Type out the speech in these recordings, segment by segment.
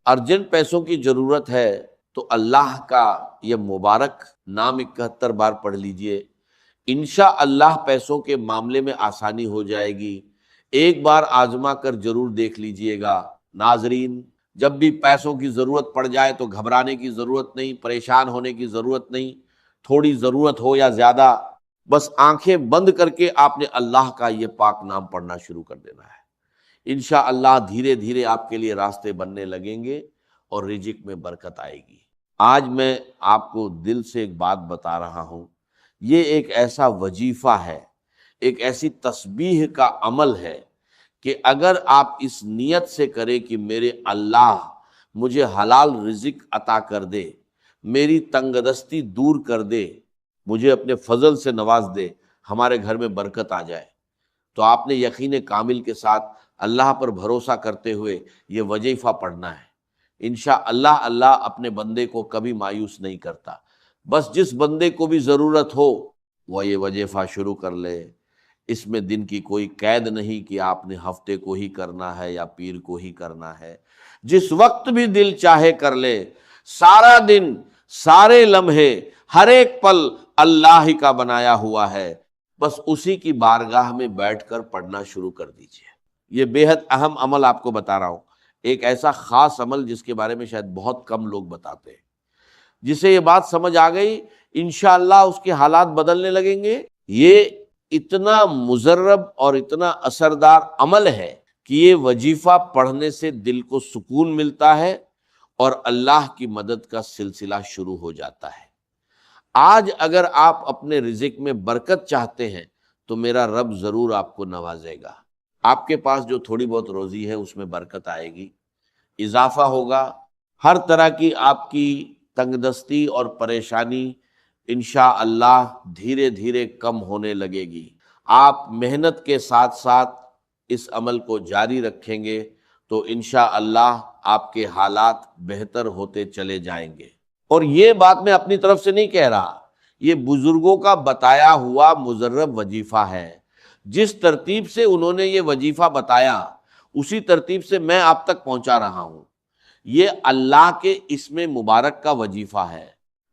Urgent پیسوں کی ضرورت ہے تو اللہ کا یہ مبارک نام 71 بار پڑھ لیجئے، انشاءاللہ پیسوں کے معاملے میں آسانی ہو جائے گی۔ ایک بار آزما کر ضرور دیکھ لیجئے گا۔ ناظرین، جب بھی پیسوں کی ضرورت پڑ جائے تو گھبرانے کی ضرورت نہیں، پریشان ہونے کی ضرورت نہیں، تھوڑی ضرورت ہو یا زیادہ، بس آنکھیں بند کر کے آپ نے اللہ کا یہ پاک نام پڑھنا شروع کر دینا ہے۔ انشاءاللہ دھیرے دھیرے آپ کے لیے راستے بننے لگیں گے اور رزق میں برکت آئے گی۔ آج میں آپ کو دل سے ایک بات بتا رہا ہوں، یہ ایک ایسا وظیفہ ہے، ایک ایسی تسبیح کا عمل ہے کہ اگر آپ اس نیت سے کریں کہ میرے اللہ مجھے حلال رزق عطا کر دے، میری تنگ دستی دور کر دے، مجھے اپنے فضل سے نواز دے، ہمارے گھر میں برکت آ جائے، تو آپ نے یقین کامل کے ساتھ اللہ پر بھروسہ کرتے ہوئے یہ وظیفہ پڑھنا ہے۔ انشاءاللہ اللہ اپنے بندے کو کبھی مایوس نہیں کرتا۔ بس جس بندے کو بھی ضرورت ہو وہ یہ وظیفہ شروع کر لے۔ اس میں دن کی کوئی قید نہیں کہ آپ نے ہفتے کو ہی کرنا ہے یا پیر کو ہی کرنا ہے، جس وقت بھی دل چاہے کر لے۔ سارا دن، سارے لمحے، ہر ایک پل اللہ ہی کا بنایا ہوا ہے، بس اسی کی بارگاہ میں بیٹھ کر پڑھنا شروع کر دیجئے۔ یہ بے حد اہم عمل آپ کو بتا رہا ہوں، ایک ایسا خاص عمل جس کے بارے میں شاید بہت کم لوگ بتاتے ہیں۔ جسے یہ بات سمجھ آ گئی، انشاءاللہ اس کے حالات بدلنے لگیں گے۔ یہ اتنا مجرب اور اتنا اثردار عمل ہے کہ یہ وظیفہ پڑھنے سے دل کو سکون ملتا ہے اور اللہ کی مدد کا سلسلہ شروع ہو جاتا ہے۔ آج اگر آپ اپنے رزق میں برکت چاہتے ہیں تو میرا رب ضرور آپ کو نوازے گا۔ آپ کے پاس جو تھوڑی بہت روزی ہے اس میں برکت آئے گی، اضافہ ہوگا، ہر طرح کی آپ کی تنگ دستی اور پریشانی انشاءاللہ دھیرے دھیرے کم ہونے لگے گی۔ آپ محنت کے ساتھ ساتھ اس عمل کو جاری رکھیں گے تو انشاءاللہ آپ کے حالات بہتر ہوتے چلے جائیں گے۔ اور یہ بات میں اپنی طرف سے نہیں کہہ رہا، یہ بزرگوں کا بتایا ہوا مجرب وظیفہ ہے۔ جس ترتیب سے انہوں نے یہ وظیفہ بتایا اسی ترتیب سے میں آپ تک پہنچا رہا ہوں۔ یہ اللہ کے اسم مبارک کا وظیفہ ہے،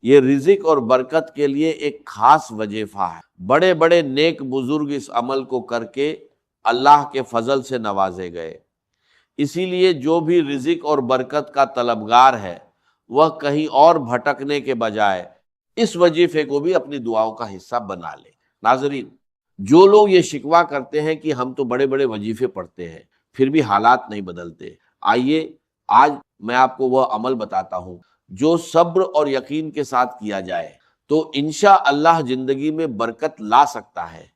یہ رزق اور برکت کے لیے ایک خاص وظیفہ ہے۔ بڑے بڑے نیک بزرگ اس عمل کو کر کے اللہ کے فضل سے نوازے گئے۔ اسی لیے جو بھی رزق اور برکت کا طلبگار ہے وہ کہیں اور بھٹکنے کے بجائے اس وظیفے کو بھی اپنی دعاؤں کا حصہ بنا لے۔ ناظرین، جو لوگ یہ شکوہ کرتے ہیں کہ ہم تو بڑے بڑے وظیفے پڑھتے ہیں پھر بھی حالات نہیں بدلتے، آئیے آج میں آپ کو وہ عمل بتاتا ہوں جو صبر اور یقین کے ساتھ کیا جائے تو انشاءاللہ زندگی میں برکت لا سکتا ہے۔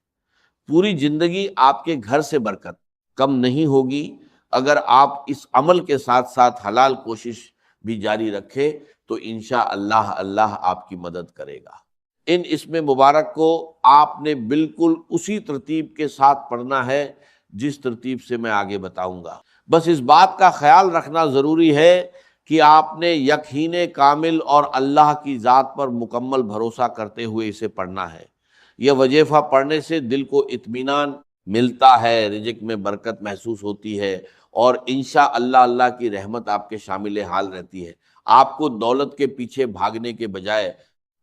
پوری زندگی آپ کے گھر سے برکت کم نہیں ہوگی اگر آپ اس عمل کے ساتھ ساتھ حلال کوشش بھی جاری رکھے تو انشاءاللہ اللہ آپ کی مدد کرے گا۔ ان اسم مبارک کو آپ نے بالکل اسی ترتیب کے ساتھ پڑھنا ہے جس ترتیب سے میں آگے بتاؤں گا۔ بس اس بات کا خیال رکھنا ضروری ہے کہ آپ نے یقین کامل اور اللہ کی ذات پر مکمل بھروسہ کرتے ہوئے اسے پڑھنا ہے۔ یہ وظیفہ پڑھنے سے دل کو اطمینان ملتا ہے، رزق میں برکت محسوس ہوتی ہے اور انشاءاللہ اللہ کی رحمت آپ کے شامل حال رہتی ہے۔ آپ کو دولت کے پیچھے بھاگنے کے بجائے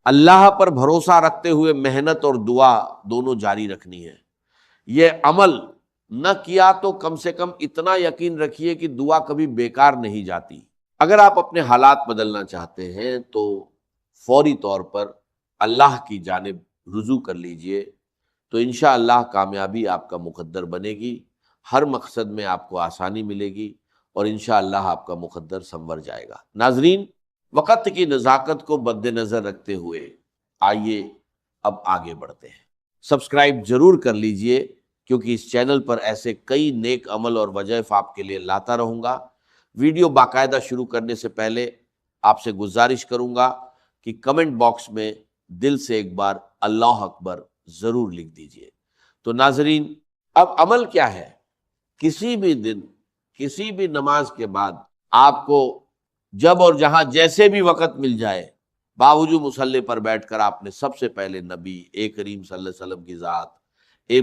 اللہ پر بھروسہ رکھتے ہوئے محنت اور دعا دونوں جاری رکھنی ہے۔ یہ عمل نہ کیا تو کم سے کم اتنا یقین رکھیے کہ دعا کبھی بیکار نہیں جاتی۔ اگر آپ اپنے حالات بدلنا چاہتے ہیں تو فوری طور پر اللہ کی جانب رجوع کر لیجئے تو انشاءاللہ کامیابی آپ کا مقدر بنے گی، ہر مقصد میں آپ کو آسانی ملے گی اور انشاءاللہ آپ کا مقدر سنور جائے گا۔ ناظرین، وقت کی نزاکت کو مد نظر رکھتے ہوئے آئیے اب آگے بڑھتے ہیں۔ سبسکرائب ضرور کر لیجئے کیونکہ اس چینل پر ایسے کئی نیک عمل اور وظائف آپ کے لیے لاتا رہوں گا۔ ویڈیو باقاعدہ شروع کرنے سے پہلے آپ سے گزارش کروں گا کہ کمنٹ باکس میں دل سے ایک بار اللہ اکبر ضرور لکھ دیجئے۔ تو ناظرین، اب عمل کیا ہے؟ کسی بھی دن، کسی بھی نماز کے بعد آپ کو جب اور جہاں جیسے بھی وقت مل جائے، باوجود مصلی پر بیٹھ کر آپ نے سب سے پہلے نبی کریم صلی اللہ علیہ وسلم کی ذات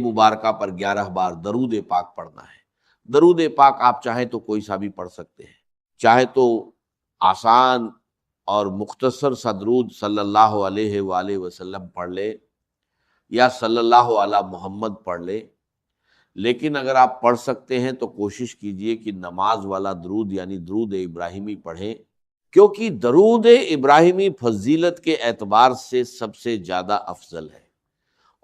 مبارکہ پر 11 بار درود پاک پڑھنا ہے۔ درود پاک آپ چاہیں تو کوئی سا بھی پڑھ سکتے ہیں، چاہے تو آسان اور مختصر سا درود صلی اللہ علیہ وآلہ وسلم پڑھ لے یا صلی اللہ علی محمد پڑھ لے، لیکن اگر آپ پڑھ سکتے ہیں تو کوشش کیجئے کہ نماز والا درود یعنی درود ابراہیمی پڑھیں، کیونکہ درود ابراہیمی فضیلت کے اعتبار سے سب سے زیادہ افضل ہے،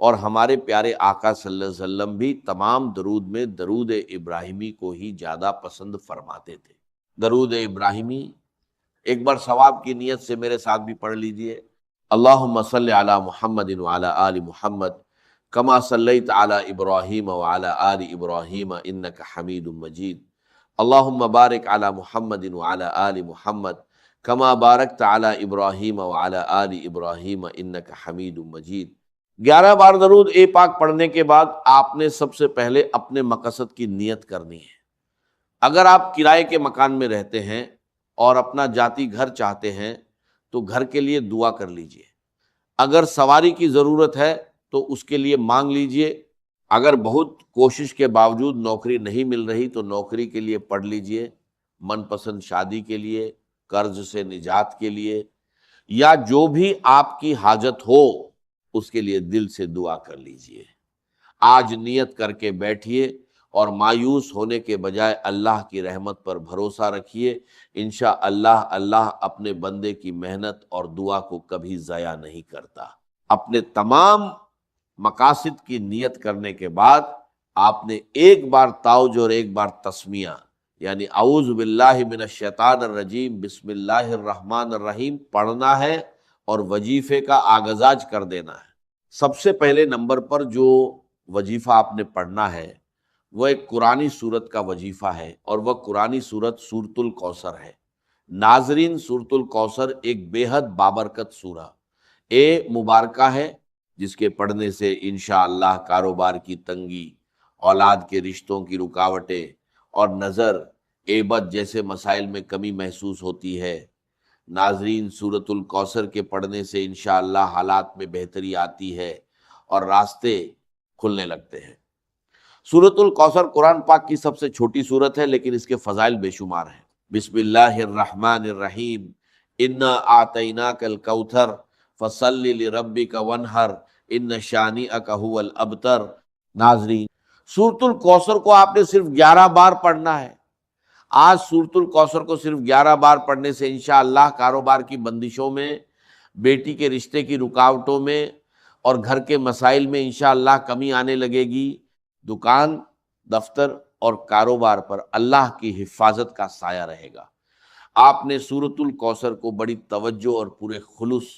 اور ہمارے پیارے آقا صلی اللہ علیہ وسلم بھی تمام درود میں درود ابراہیمی کو ہی زیادہ پسند فرماتے تھے۔ درود ابراہیمی ایک بار ثواب کی نیت سے میرے ساتھ بھی پڑھ لیجئے۔ اللہم صلی علی محمد وعلی آل محمد کما صلیت علی ابراہیم وعلی آل ابراہیم انک حمید مجید، اللہم بارک علی محمد وعلی آل محمد کما بارکت علی ابراہیم وعلی آل ابراہیم انک حمید مجید۔ 11 بار درود اے پاک پڑھنے کے بعد آپ نے سب سے پہلے اپنے مقصد کی نیت کرنی ہے۔ اگر آپ کرائے کے مکان میں رہتے ہیں اور اپنا ذاتی گھر چاہتے ہیں تو گھر کے لیے دعا کر لیجئے، اگر سواری کی ضرورت ہے تو اس کے لیے مانگ لیجئے، اگر بہت کوشش کے باوجود نوکری نہیں مل رہی تو نوکری کے لیے پڑھ لیجئے، من پسند شادی کے لیے، قرض سے نجات کے لیے، یا جو بھی آپ کی حاجت ہو اس کے لیے دل سے دعا کر لیجئے۔ آج نیت کر کے بیٹھیے اور مایوس ہونے کے بجائے اللہ کی رحمت پر بھروسہ رکھیے، انشاءاللہ اللہ اپنے بندے کی محنت اور دعا کو کبھی ضائع نہیں کرتا۔ اپنے تمام مقاصد کی نیت کرنے کے بعد آپ نے ایک بار تعوذ اور ایک بار تسمیہ یعنی اعوذ باللہ من الشیطان الرجیم بسم اللہ الرحمن الرحیم پڑھنا ہے اور وظیفے کا آغاز کر دینا ہے۔ سب سے پہلے نمبر پر جو وظیفہ آپ نے پڑھنا ہے وہ ایک قرآنی سورت کا وظیفہ ہے، اور وہ قرآنی سورت سورۃ الکوثر ہے۔ ناظرین، سورۃ الکوثر ایک بے حد بابرکت سورہ مبارکہ ہے، جس کے پڑھنے سے انشاءاللہ کاروبار کی تنگی، اولاد کے رشتوں کی رکاوٹیں اور نظر ایبت جیسے مسائل میں کمی محسوس ہوتی ہے۔ ناظرین، سورۃ الکوثر کے پڑھنے سے انشاءاللہ حالات میں بہتری آتی ہے اور راستے کھلنے لگتے ہیں۔ سورۃ الکوثر قرآن پاک کی سب سے چھوٹی سورت ہے، لیکن اس کے فضائل بے شمار ہیں۔ بسم اللہ الرحمن الرحیم، انا اعطیناک الکوثر فصل لربک وانحر ان شانئک ھو الابتر۔ ناظرین، سورۃ الکوثر کو آپ نے صرف 11 بار پڑھنا ہے۔ آج سورۃ الکوثر کو صرف 11 بار پڑھنے سے انشاءاللہ کاروبار کی بندشوں میں، بیٹی کے رشتے کی رکاوٹوں میں اور گھر کے مسائل میں انشاءاللہ کمی آنے لگے گی۔ دکان، دفتر اور کاروبار پر اللہ کی حفاظت کا سایہ رہے گا۔ آپ نے سورۃ الکوثر کو بڑی توجہ اور پورے خلوص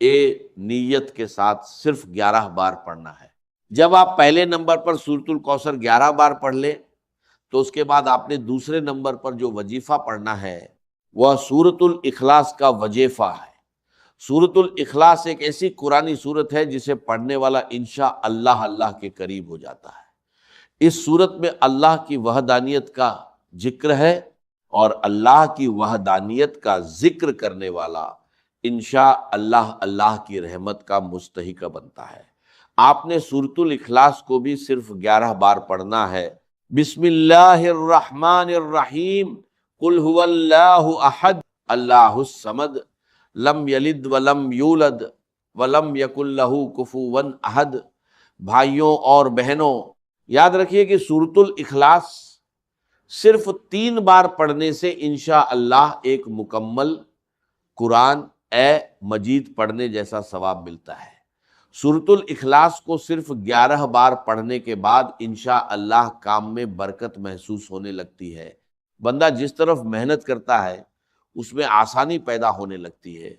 نیت کے ساتھ صرف 11 بار پڑھنا ہے۔ جب آپ پہلے نمبر پر سورۃ الکوثر 11 بار پڑھ لیں تو اس کے بعد آپ نے دوسرے نمبر پر جو وظیفہ پڑھنا ہے وہ سورۃ الاخلاص کا وظیفہ ہے۔ سورۃ الاخلاص ایک ایسی قرآنی سورت ہے جسے پڑھنے والا انشاءاللہ اللہ کے قریب ہو جاتا ہے۔ اس سورت میں اللہ کی وحدانیت کا ذکر ہے، اور اللہ کی وحدانیت کا ذکر کرنے والا انشاءاللہ اللہ کی رحمت کا مستحق بنتا ہے۔ آپ نے سورۃ الاخلاص کو بھی صرف 11 بار پڑھنا ہے۔ بسم اللہ الرحمن الرحیم، قل هو اللہ احد اللہ الصمد لم یلد ولم یولد ولم یکن لہ کفوا احد۔ بھائیوں اور بہنوں، یاد رکھیے کہ سورۃ الاخلاص صرف 3 بار پڑھنے سے انشاءاللہ ایک مکمل قرآن مجید پڑھنے جیسا ثواب ملتا ہے۔ سورۃ الاخلاص کو صرف 11 بار پڑھنے کے بعد انشاءاللہ کام میں برکت محسوس ہونے لگتی ہے۔ بندہ جس طرف محنت کرتا ہے اس میں آسانی پیدا ہونے لگتی ہے،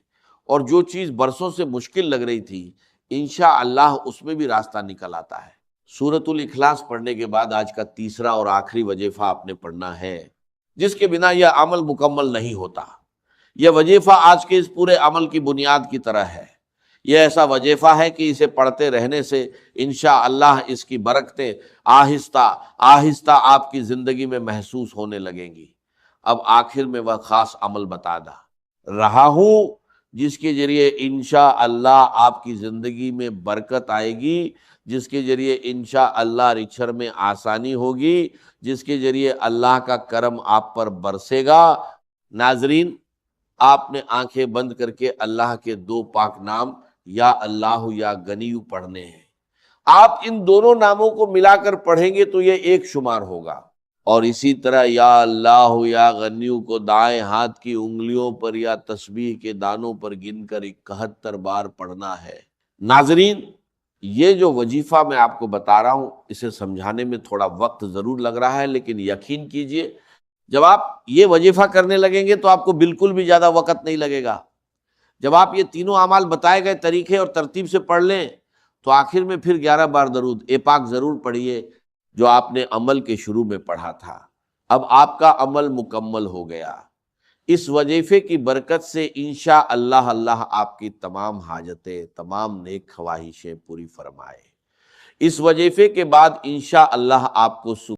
اور جو چیز برسوں سے مشکل لگ رہی تھی انشاءاللہ اس میں بھی راستہ نکل آتا ہے۔ سورۃ الاخلاص پڑھنے کے بعد آج کا تیسرا اور آخری وظیفہ آپ نے پڑھنا ہے، جس کے بنا یہ عمل مکمل نہیں ہوتا۔ یہ وظیفہ آج کے اس پورے عمل کی بنیاد کی طرح ہے۔ یہ ایسا وظیفہ ہے کہ اسے پڑھتے رہنے سے انشاءاللہ اس کی برکتیں آہستہ آہستہ آپ کی زندگی میں محسوس ہونے لگیں گی۔ اب آخر میں وہ خاص عمل بتا رہا ہوں جس کے ذریعے انشاءاللہ آپ کی زندگی میں برکت آئے گی، جس کے ذریعے انشاءاللہ رچھر میں آسانی ہوگی، جس کے ذریعے اللہ کا کرم آپ پر برسے گا۔ ناظرین، آپ نے آنکھیں بند کر کے اللہ کے دو پاک نام یا اللہ یا غنی پڑھنے ہیں۔ آپ ان دونوں ناموں کو ملا کر پڑھیں گے تو یہ ایک شمار ہوگا، اور اسی طرح یا اللہ یا غنی کو دائیں ہاتھ کی انگلیوں پر یا تسبیح کے دانوں پر گن کر 71 بار پڑھنا ہے۔ ناظرین، یہ جو وظیفہ میں آپ کو بتا رہا ہوں اسے سمجھانے میں تھوڑا وقت ضرور لگ رہا ہے، لیکن یقین کیجئے جب آپ یہ وظیفہ کرنے لگیں گے تو آپ کو بالکل بھی زیادہ وقت نہیں لگے گا۔ جب آپ یہ تینوں اعمال بتائے گئے طریقے اور ترتیب سے پڑھ لیں تو آخر میں پھر 11 بار درود پاک ضرور پڑھیے جو آپ نے عمل کے شروع میں پڑھا تھا۔ اب آپ کا عمل مکمل ہو گیا۔ اس وظیفے کی برکت سے انشاءاللہ اللہ آپ کی تمام حاجتیں، تمام نیک خواہشیں پوری فرمائے۔ اس وظیفے کے بعد انشاءاللہ آپ کو